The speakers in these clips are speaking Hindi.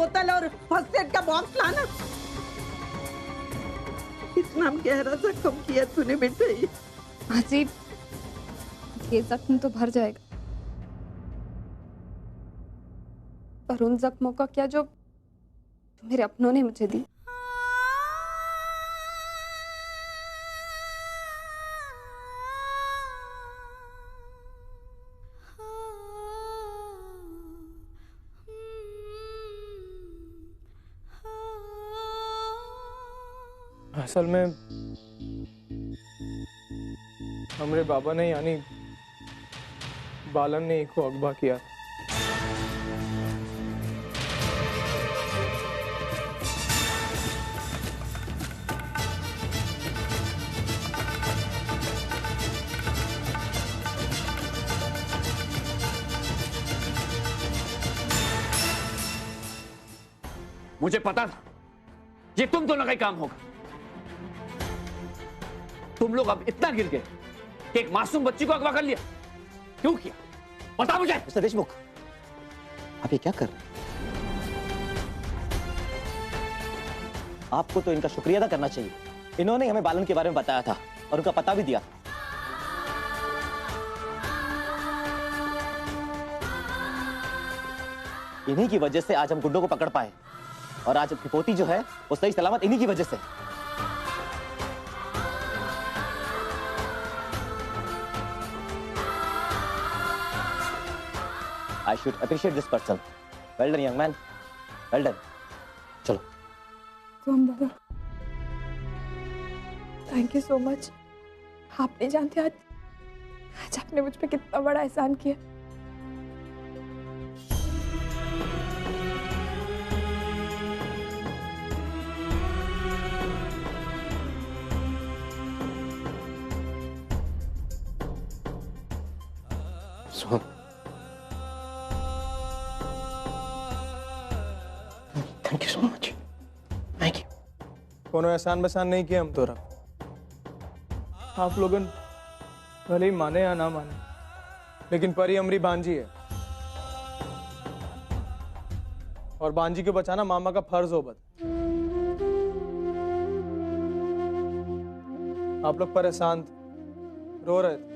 बोतल और फर्स्ट एड का बॉक्स लाना। इतना गहरा जख्म किया तूने बेटा। माजी, ये जख्म तो भर जाएगा, पर उन जख्मों का क्या जो मेरे अपनों ने मुझे दी। असल में हमारे बाबा ने यानी बालन ने एक को अगवा किया। मुझे पता था ये तुम दोनों का ही काम होगा। तुम लोग अब इतना गिर गए कि एक मासूम बच्ची को अगवा कर लिया। क्यों किया बता मुझे। मिस्टर देशमुख, आप ये क्या कर रहे हैं? आपको तो इनका शुक्रिया अदा करना चाहिए। इन्होंने हमें बालन के बारे में बताया था और उनका पता भी दिया। इन्हीं की वजह से आज हम गुंडों को पकड़ पाए और आज आपकी पोती जो है वो सही सलामत इन्हीं की वजह से। I should appreciate this person. Well done, young man. Well done. चलो। तुम दादा, थैंक यू सो मच। आप नहीं जानते आज आपने मुझ पे कितना बड़ा एहसान किया। सुन, thank you so much. Thank you. कोनो एहसान बसान नहीं किया हम तोरा। आप लोगन भले ही माने या ना माने, लेकिन परी हमारी बांजी है और बांजी को बचाना मामा का फर्ज हो। बत आप लोग परेशान थे, रो रहे थे,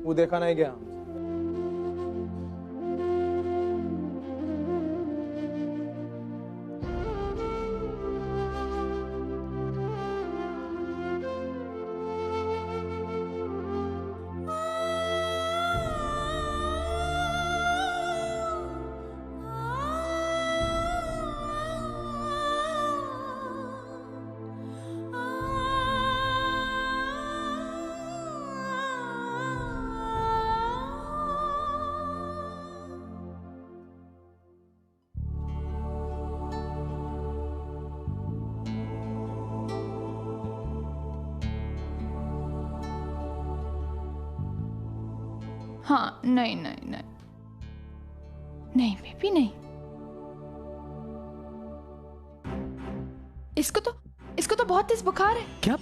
वो देखा नहीं गया। हाँ, नहीं नहीं नहीं नहीं बेबी नहीं। इसको तो बहुत तेज बुखार है। क्या?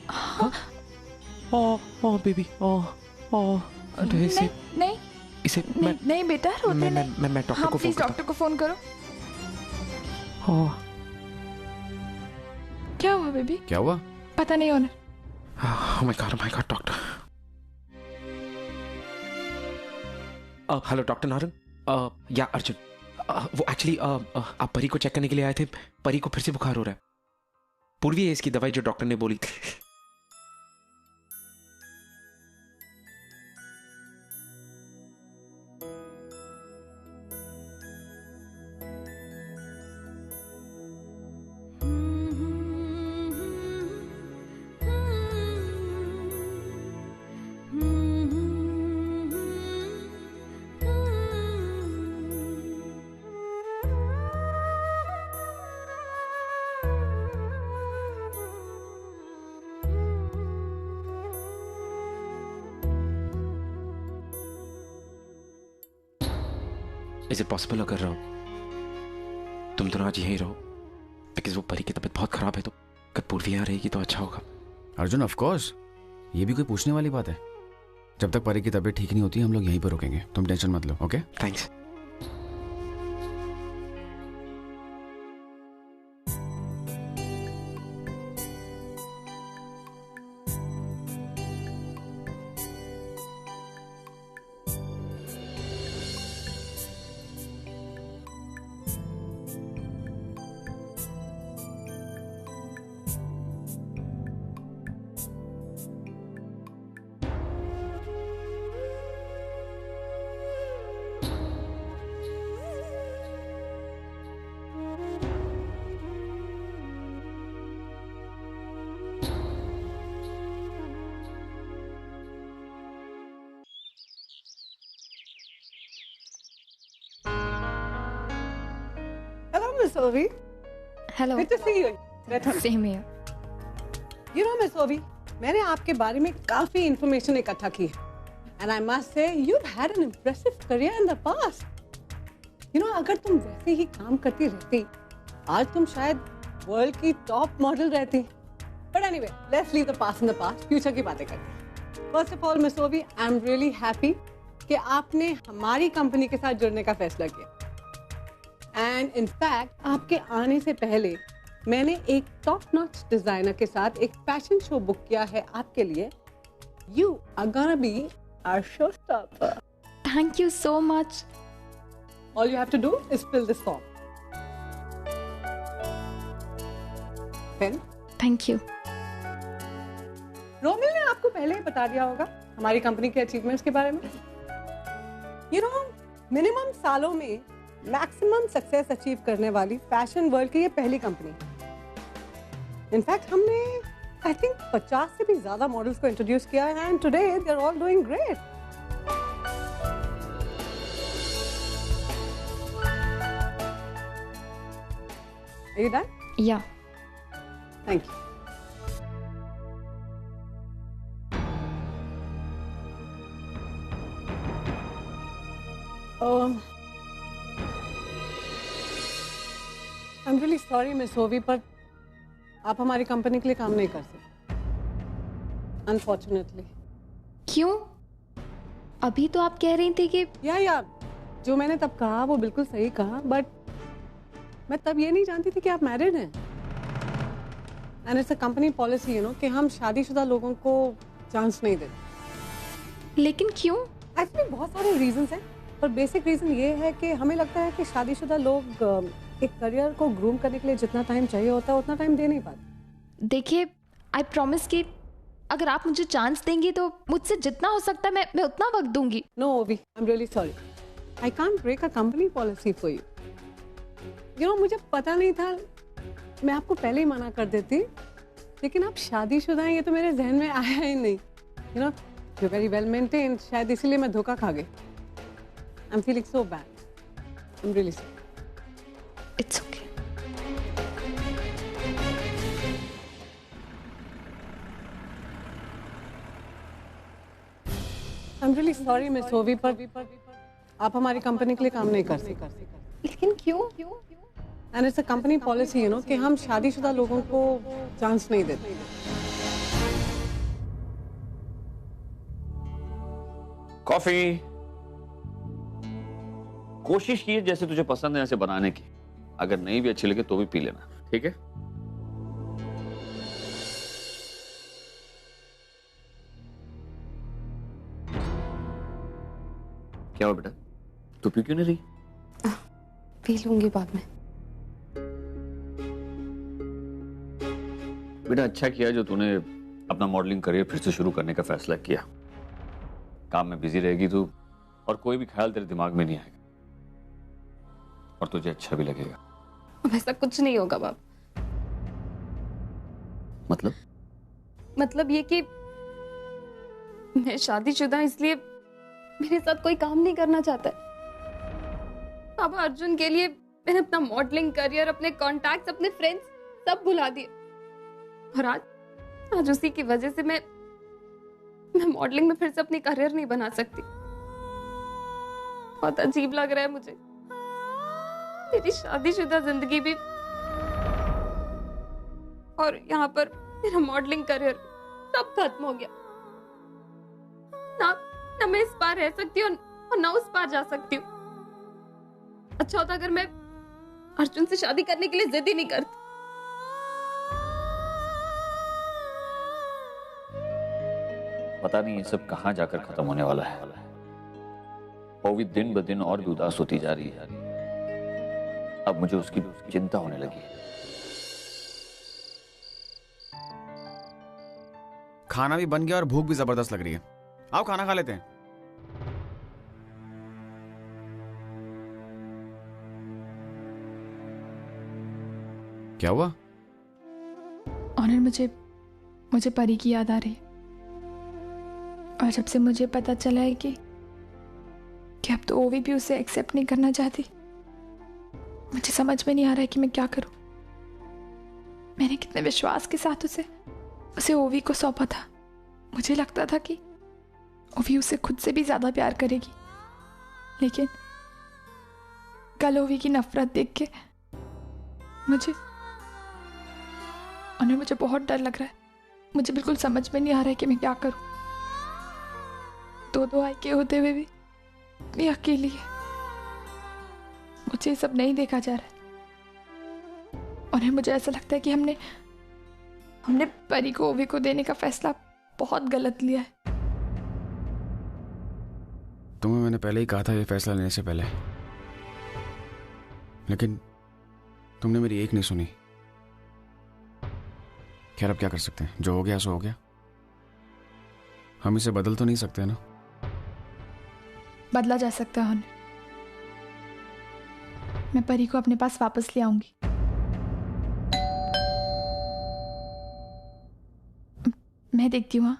हाँ? ओ बेबी, नहीं नहीं इसे नहीं, नहीं बेटा रोते नहीं। मैं डॉक्टर हाँ, को प्लीज डॉक्टर को फोन करो। क्या हुआ बेबी? क्या हुआ? पता नहीं ऑनर। Oh my God, doctor. Hello doctor Narang, या अर्जुन। वो एक्चुअली आप परी को चेक करने के लिए आए थे। परी को फिर से बुखार हो रहा है। पूर्वी है इसकी दवाई जो डॉक्टर ने बोली थी। इज इट पॉसिबल अगर तुम दोनों आज यहीं रहो, बिकॉज वो परी की तबीयत बहुत खराब है, तो अगर पूर्वी यहाँ रहेगी तो अच्छा होगा। अर्जुन ऑफ कोर्स, ये भी कोई पूछने वाली बात है। जब तक परी की तबीयत ठीक नहीं होती हम लोग यहीं पर रुकेंगे, तुम टेंशन मत लो। Okay thanks. Miss Ovi. Hello Good to see you. बैठो। Same here You know, Miss Ovi, मैंने आपके बारे में काफी इंफॉर्मेशन इकट्ठा की है। And I must say, you've had an impressive career in the past. You know, अगर तुम वैसे ही काम करती रहती, आज तुम शायद वर्ल्ड की टॉप मॉडल रहती। But anyway, let's leave the past in the past. Future की बातें करते हैं। First of all, Miss Ovi, I'm really happy कि आपने हमारी कंपनी के साथ जुड़ने का फैसला किया। एंड इनफैक्ट आपके आने से पहले मैंने एक टॉप नॉच डिजाइनर के साथ एक फैशन शो बुक किया है आपके लिए। You are gonna be our show stopper. Thank you so much all you have to do is fill this form. Pen. Thank you Romil ने आपको पहले ही बता दिया होगा हमारी कंपनी के अचीवमेंट्स के बारे में। यू नो, मिनिमम सालों में मैक्सिमम सक्सेस अचीव करने वाली फैशन वर्ल्ड की ये पहली कंपनी। इनफैक्ट हमने आई थिंक 50 से भी ज्यादा मॉडल्स को इंट्रोड्यूस किया है and today they are all doing great. Are you done? या thank you. I'm really sorry, Miss Ovi, पर आप हमारी कंपनी के लिए काम नहीं कर सकते, अनफॉर्चुनेटली। क्यों? अभी तो आप कह रही थी कि या जो मैंने तब कहा वो बिल्कुल सही कहा, बट मैं तब ये नहीं जानती थी कि आप मैरिड हैं। And it's a company policy, you know, कि हम शादीशुदा लोगों को चांस नहीं देते। लेकिन क्यों? एक्चुअली बहुत सारे रीजंस हैं, पर बेसिक रीजन ये है कि हमें लगता है कि शादीशुदा लोग एक करियर को ग्रूम करने के लिए जितना टाइम चाहिए होता है उतना टाइम दे नहीं पाते। देखिए, आई प्रॉमिस कि अगर आप मुझे चांस देंगी तो मुझसे जितना हो सकता है मैं उतना वक्त दूंगी। No Ovi, I am really sorry, I can't break a company policy for you. You know, मुझे पता नहीं था, मैं आपको पहले ही मना कर देती, लेकिन आप शादीशुदा हैं ये तो मेरे जहन में आया ही नहीं। You know, you very well maintained, शायद इसीलिए मैं धोखा खा गई। I am feeling so bad, I am really sorry. It's okay. I am really sorry miss ओवी, पर आप हमारी कंपनी के लिए काम नहीं कर सकते। लेकिन क्यों? And it's a company policy, you know, कि हम शादीशुदा लोगों को चांस नहीं देते। कॉफी। कोशिश की जैसे तुझे पसंद है ऐसे बनाने की, अगर नहीं भी अच्छी लगे तो भी पी लेना, ठीक है? क्या हुआ बेटा, तू पी क्यों नहीं रही? पी लूंगी बाद में। बेटा अच्छा किया जो तूने अपना मॉडलिंग करियर फिर से शुरू करने का फैसला किया। काम में बिजी रहेगी तू और कोई भी ख्याल तेरे दिमाग में नहीं आएगा और तुझे अच्छा भी लगेगा। वैसा कुछ नहीं होगा बाप। मतलब ये कि मैं शादीशुदा इसलिए मेरे साथ कोई काम नहीं करना चाहता है। पापा अर्जुन के लिए मैंने अपना मॉडलिंग करियर, अपने कॉन्टैक्ट्स, अपने फ्रेंड्स सब भुला दिए और आज उसी की वजह से मैं मॉडलिंग में फिर से अपनी करियर नहीं बना सकती। बहुत अजीब लग रहा है मुझे। मेरी शादीशुदा जिंदगी भी और यहाँ पर मेरा मॉडलिंग करियर सब खत्म हो गया। ना मैं इस पार रह सकती हूँ और ना उस पार जा सकती हूँ। अच्छा होता अगर मैं अर्जुन से शादी करने के लिए जिद ही नहीं करती। पता नहीं ये सब कहाँ जाकर खत्म होने वाला है। ओवी दिन ब दिन और भी उदास होती जा रही है। अब मुझे उसकी चिंता होने लगी है। खाना भी बन गया और भूख भी जबरदस्त लग रही है। आओ खाना खा लेते हैं। क्या हुआ? ऑनर, मुझे परी की याद आ रही है और जब से मुझे पता चला है कि अब तो ओवी भी उसे एक्सेप्ट नहीं करना चाहती, मुझे समझ में नहीं आ रहा है कि मैं क्या करूं। मैंने कितने विश्वास के साथ उसे ओवी को सौंपा था। मुझे लगता था कि ओवी उसे खुद से भी ज्यादा प्यार करेगी, लेकिन कल ओवी की नफरत देख के मुझे बहुत डर लग रहा है। मुझे बिल्कुल समझ में नहीं आ रहा है कि मैं क्या करूं। दो भाई के होते हुए भी मैं अकेली है। मुझे ये सब नहीं देखा जा रहा है और मुझे ऐसा लगता है कि हमने परी को ओवी को देने का फैसला बहुत गलत लिया है। तुम्हें मैंने पहले ही कहा था ये फैसला लेने से पहले, लेकिन तुमने मेरी एक नहीं सुनी। खैर, अब क्या कर सकते हैं, जो हो गया सो हो गया। हम इसे बदल तो नहीं सकते ना। बदला जा सकता है। मैं परी को अपने पास वापस ले आऊंगी। मैं देखती हूँ।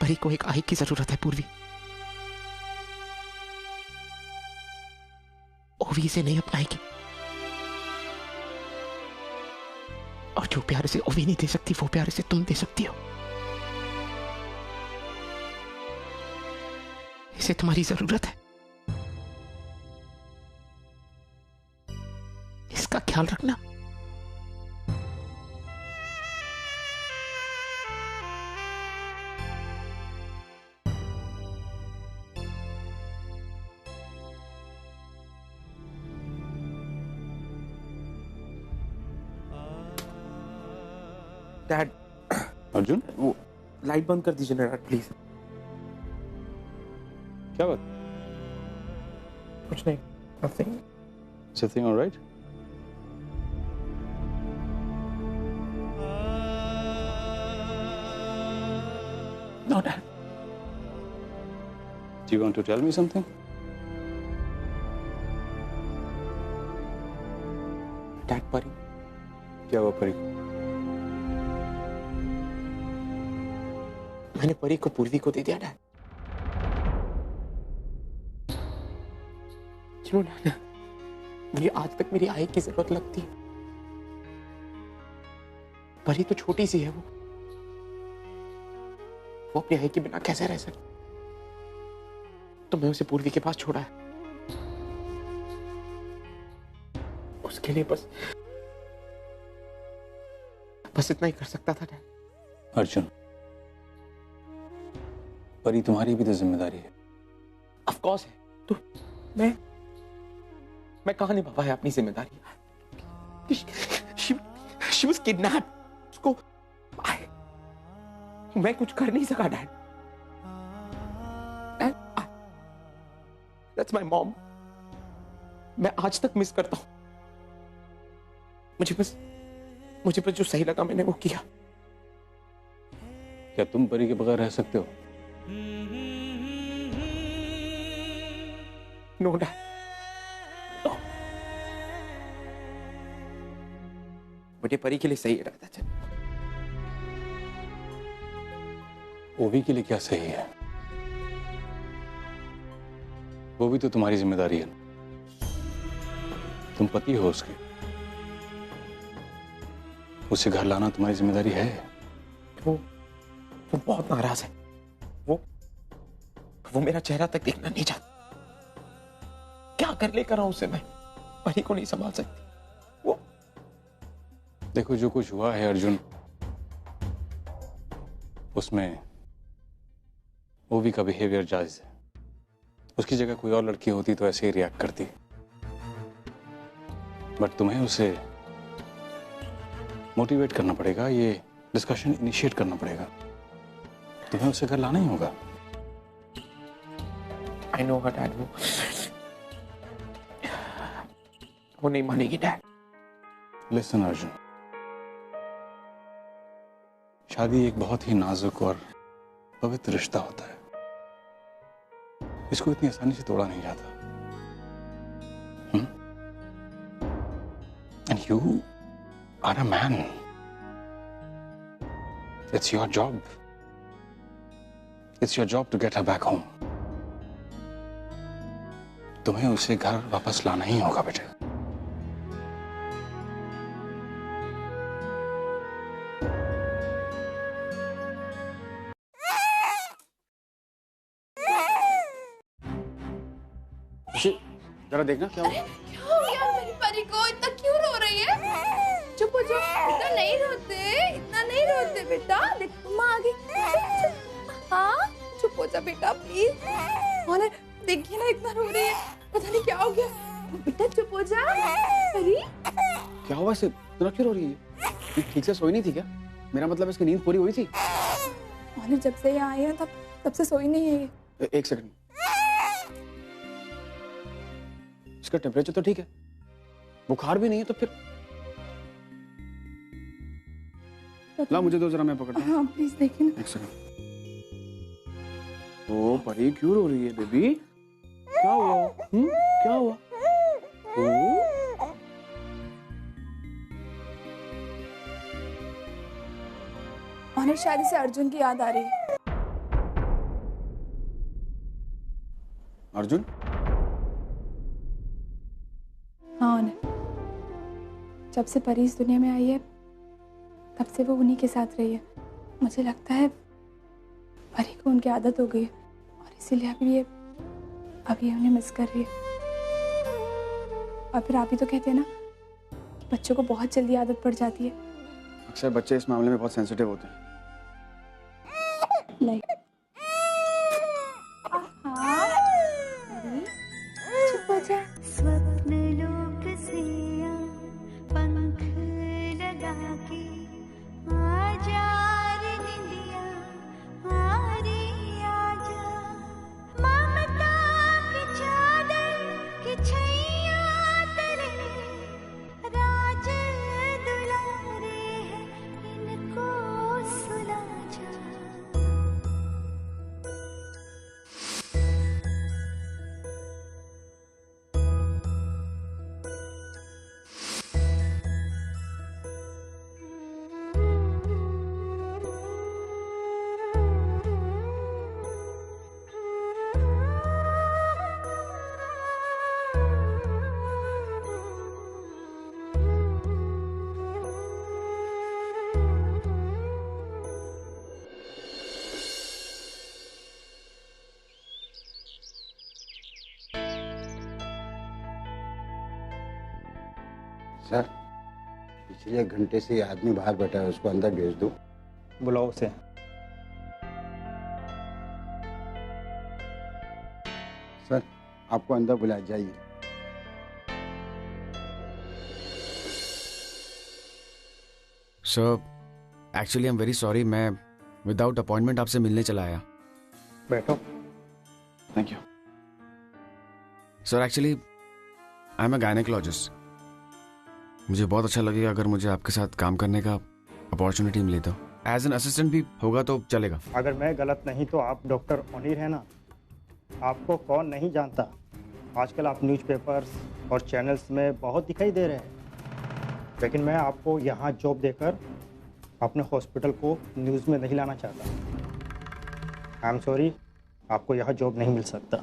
परी को एक आई की जरूरत है पूर्वी। ओवी से नहीं अपनाएगी, और जो प्यार से ओवी नहीं दे सकती वो प्यार से तुम दे सकती हो। इसे तुम्हारी जरूरत है। इसका ख्याल रखना। डैड, अर्जुन, वो लाइट बंद कर दीजिए ना डैड, प्लीज। क्या बात? कुछ नहीं, nothing. Is everything all right? No, Dad. Do you want to tell me something? Dad, परी। क्या हुआ परी? मैंने परी को पूर्वी को दे दिया डैड। क्यों डैड? मुझे आज तक मेरी आई की जरूरत लगती है। परी तो छोटी सी है, वो अपनी आई के बिना कैसे रह सकती? तो मैं उसे पूर्वी के पास छोड़ा है। उसके लिए बस इतना ही कर सकता था डैड। अर्जुन, परी तुम्हारी भी तो जिम्मेदारी है। ऑफ कोर्स है। तो मैं कहां निभा पाया अपनी जिम्मेदारी? She was kidnapped. उसको मैं कुछ कर नहीं सका डैड। That's my mom. मैं आज तक मिस करता हूं। मुझे बस जो सही लगा मैंने वो किया। क्या तुम परी के बगैर रह सकते हो? No dad, no. मुझे परी के लिए सही रहता है। ओवी के लिए क्या सही है? वो भी तो तुम्हारी जिम्मेदारी है। तुम पति हो उसके, उसे घर लाना तुम्हारी जिम्मेदारी है। वो बहुत नाराज है। वो मेरा चेहरा तक देखना नहीं चाहता। क्या कर लेकर आऊं उसे? मैं परी को नहीं संभाल सकती। वो देखो, जो कुछ हुआ है अर्जुन, उसमें ओवी का बिहेवियर जायज है। उसकी जगह कोई और लड़की होती तो ऐसे ही रिएक्ट करती, बट तुम्हें उसे मोटिवेट करना पड़ेगा। ये डिस्कशन इनिशिएट करना पड़ेगा। तुम्हें उसे घर लाना ही होगा। आई नो डैड, वो नहीं मानेगी डैड। लिसन अर्जुन, शादी एक बहुत ही नाजुक और पवित्र रिश्ता होता है। इसको इतनी आसानी से तोड़ा नहीं जाता। And you are a man. It's your job. It's your job to get her back home. तुम्हें उसे घर वापस लाना ही होगा बेटे। जरा देखना क्या हुआ। क्या हो गया मेरी परी को? इतना क्यों रो रही है? चुप हो जाओ। इतना नहीं रोते, इतना नहीं रोते बेटा। देख मम्मा आ गई। हाँ चुप हो जा बेटा प्लीज। और देखिए ना इतना रो रही है, पता नहीं क्या हो गया। बेटा चुप हो जा। परी क्या हुआ इसे? इतना क्यों रो रही है? ये ठीक से सोई नहीं थी क्या? मेरा मतलब इसकी नींद पूरी हुई थी? और जब से यहाँ आई है तब से सोई नहीं है ये। एक सेकंड, इसका टेम्परेचर तो ठीक है, बुखार भी नहीं है, तो फिर ला मुझे दो जरा, मैं पकड़ता हूं। हाँ प्लीज देखिए ना। एक सेकंड। ओ परी क्यों रो रही है बेबी? क्या हुआ? क्या हुआ? ओ और शादी से अर्जुन की याद आ रही है। अर्जुन? हाँ जब से परी इस दुनिया में आई है तब से वो उन्हीं के साथ रही है। मुझे लगता है परी को उनकी आदत हो गई है और इसीलिए अभी उन्हें मिस कर रही है। और फिर आप ही तो कहते हैं ना कि बच्चों को बहुत जल्दी आदत पड़ जाती है। अक्सर बच्चे इस मामले में बहुत सेंसिटिव होते हैं। नहीं चुप हो जा। स्वप्नलोक से पंख लगा के आजा रे निंदिया, आरे आजा। ममता की चादर की छैया तले राज दुलारे हैं, इनको सुला जा। सर, पिछले घंटे से ये आदमी बाहर बैठा है, उसको अंदर भेज दो। बुलाओ उसे। सर, आपको अंदर बुलाया, जाइए। Sir, actually I am very sorry, मैं विदाउट अपॉइंटमेंट आपसे मिलने चला आया। बैठो। Thank you. Sir, actually I am a gynaecologist. मुझे बहुत अच्छा लगेगा अगर मुझे आपके साथ काम करने का अपॉर्चुनिटी मिले तो। एज एन असिस्टेंट भी होगा तो चलेगा। अगर मैं गलत नहीं तो आप डॉक्टर ओनीर है ना? आपको कौन नहीं जानता? आजकल आप न्यूज़पेपर्स और चैनल्स में बहुत दिखाई दे रहे हैं, लेकिन मैं आपको यहाँ जॉब देकर अपने हॉस्पिटल को न्यूज़ में नहीं लाना चाहता। आई एम सॉरी, आपको यहाँ जॉब नहीं मिल सकता।